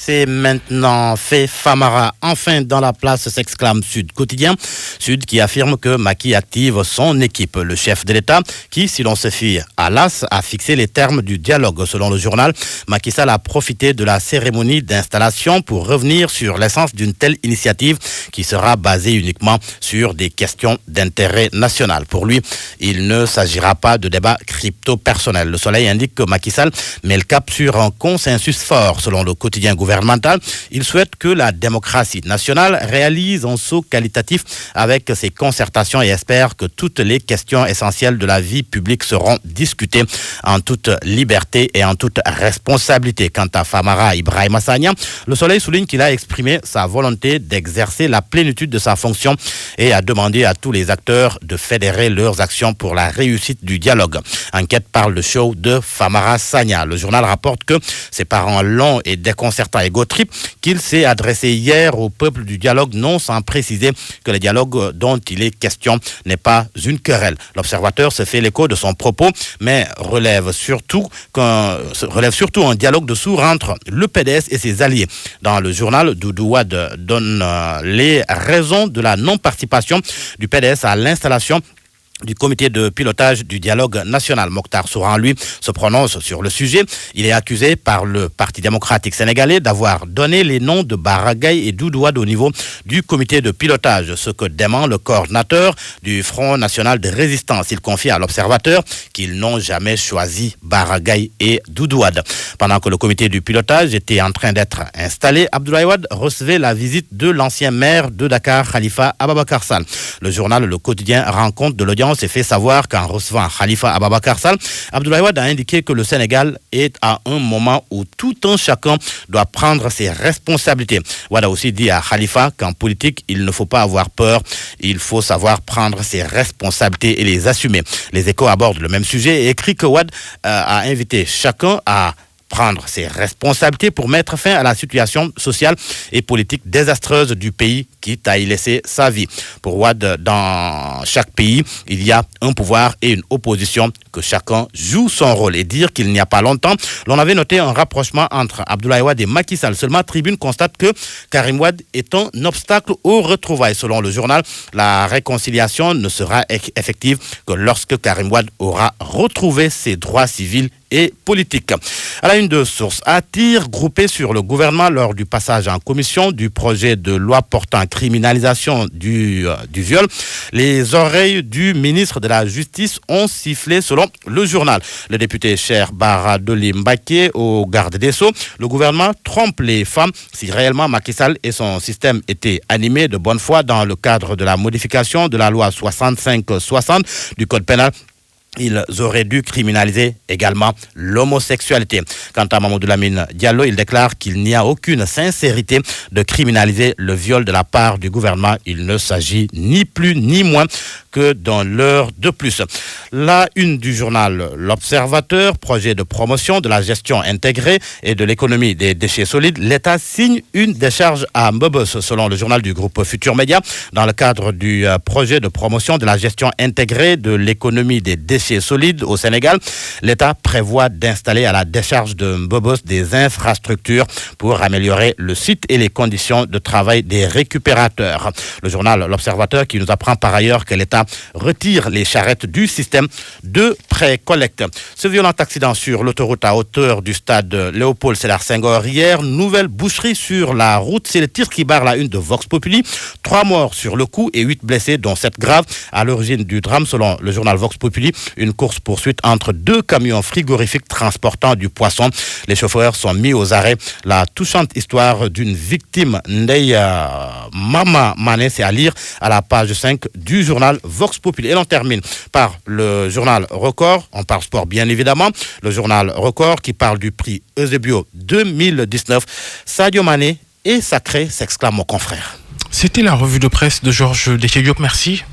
C'est maintenant fait. Famara, enfin dans la place, s'exclame Sud Quotidien. Sud qui affirme que Macky active son équipe. Le chef de l'État, qui, si l'on se fie à l'AS, a fixé les termes du dialogue. Selon le journal, Macky Sall a profité de la cérémonie d'installation pour revenir sur l'essence d'une telle initiative qui sera basée uniquement sur des questions d'intérêt national. Pour lui, il ne s'agira pas de débat crypto-personnel. Le Soleil indique que Macky Sall met le cap sur un consensus fort. Selon le quotidien gouvernemental, il souhaite que la démocratie nationale réalise un saut qualitatif avec ses concertations et espère que toutes les questions essentielles de la vie publique seront discutées en toute liberté et en toute responsabilité. Quant à Famara Ibrahima Sagna, le Soleil souligne qu'il a exprimé sa volonté d'exercer la plénitude de sa fonction et a demandé à tous les acteurs de fédérer leurs actions pour la réussite du dialogue. Enquête parle de show de Famara Sagna. Le journal rapporte que c'est par un long et déconcertant ego trip qu'il s'est adressé hier au peuple du dialogue, non sans préciser que le dialogue dont il est question n'est pas une querelle. L'observateur se fait l'écho de son propos, mais relève surtout un dialogue de sourds entre le PDS et ses alliés. Dans le journal, Doudou Wade donne les raisons de la non-participation du PDS à l'installation du comité de pilotage du dialogue national. Mokhtar Souran, lui, se prononce sur le sujet. Il est accusé par le Parti démocratique sénégalais d'avoir donné les noms de Baragaï et Doudou Wade au niveau du comité de pilotage, ce que dément le coordinateur du Front national de résistance. Il confie à l'observateur qu'ils n'ont jamais choisi Baragaï et Doudou Wade. Pendant que le comité du pilotage était en train d'être installé, Abdoulaye Wade recevait la visite de l'ancien maire de Dakar, Khalifa Ababakar Sall. Le journal Le Quotidien rend compte de l'audience et fait savoir qu'en recevant Khalifa Ababakar Sall, Abdoulaye Wade a indiqué que le Sénégal est à un moment où tout un chacun doit prendre ses responsabilités. Wade a aussi dit à Khalifa qu'en politique, il ne faut pas avoir peur, il faut savoir prendre ses responsabilités et les assumer. Les Échos abordent le même sujet et écrit que Wade a invité chacun à prendre ses responsabilités pour mettre fin à la situation sociale et politique désastreuse du pays, quitte à y laisser sa vie. Pour Wade, dans chaque pays, il y a un pouvoir et une opposition, que chacun joue son rôle. Et dire qu'il n'y a pas longtemps, l'on avait noté un rapprochement entre Abdoulaye Wade et Macky Sall. Seulement, Tribune constate que Karim Wade est un obstacle aux retrouvailles. Selon le journal, la réconciliation ne sera effective que lorsque Karim Wade aura retrouvé ses droits civils et politique. À la une de Source, à tir groupé sur le gouvernement lors du passage en commission du projet de loi portant criminalisation du viol, les oreilles du ministre de la Justice ont sifflé selon le journal. Le député Cher Bara Dolly Mbaké au garde des Sceaux, le gouvernement trompe les femmes. Si réellement Macky Sall et son système étaient animés de bonne foi dans le cadre de la modification de la loi 65-60 du code pénal, ils auraient dû criminaliser également l'homosexualité. Quant à Mamadou Lamine Diallo, il déclare qu'il n'y a aucune sincérité de criminaliser le viol de la part du gouvernement. Il ne s'agit ni plus ni moins que d'un leurre de plus. La une du journal L'Observateur, projet de promotion de la gestion intégrée et de l'économie des déchets solides. L'État signe une décharge à Mbobos, selon le journal du groupe Futur Média, dans le cadre du projet de promotion de la gestion intégrée de l'économie des déchets solides au Sénégal. L'État prévoit d'installer à la décharge de Mbobos des infrastructures pour améliorer le site et les conditions de travail des récupérateurs. Le journal L'Observateur qui nous apprend par ailleurs que l'État retire les charrettes du système de pré-collecte. Ce violent accident sur l'autoroute à hauteur du stade Léopold Sédar Senghor hier, nouvelle boucherie sur la route. C'est le tir qui barre la une de Vox Populi. 3 morts sur le coup et 8 blessés, dont 7 graves. À l'origine du drame, selon le journal Vox Populi, une course-poursuite entre 2 camions frigorifiques transportant du poisson. Les chauffeurs sont mis aux arrêts. La touchante histoire d'une victime, Ndeye Mama Mané, c'est à lire à la page 5 du journal Vox Populi. Et l'on termine par le journal Record. On parle sport bien évidemment. Le journal Record qui parle du prix Eusebio 2019. Sadio Mané est sacré, s'exclame mon confrère. C'était la revue de presse de Georges Détié Diop. Merci.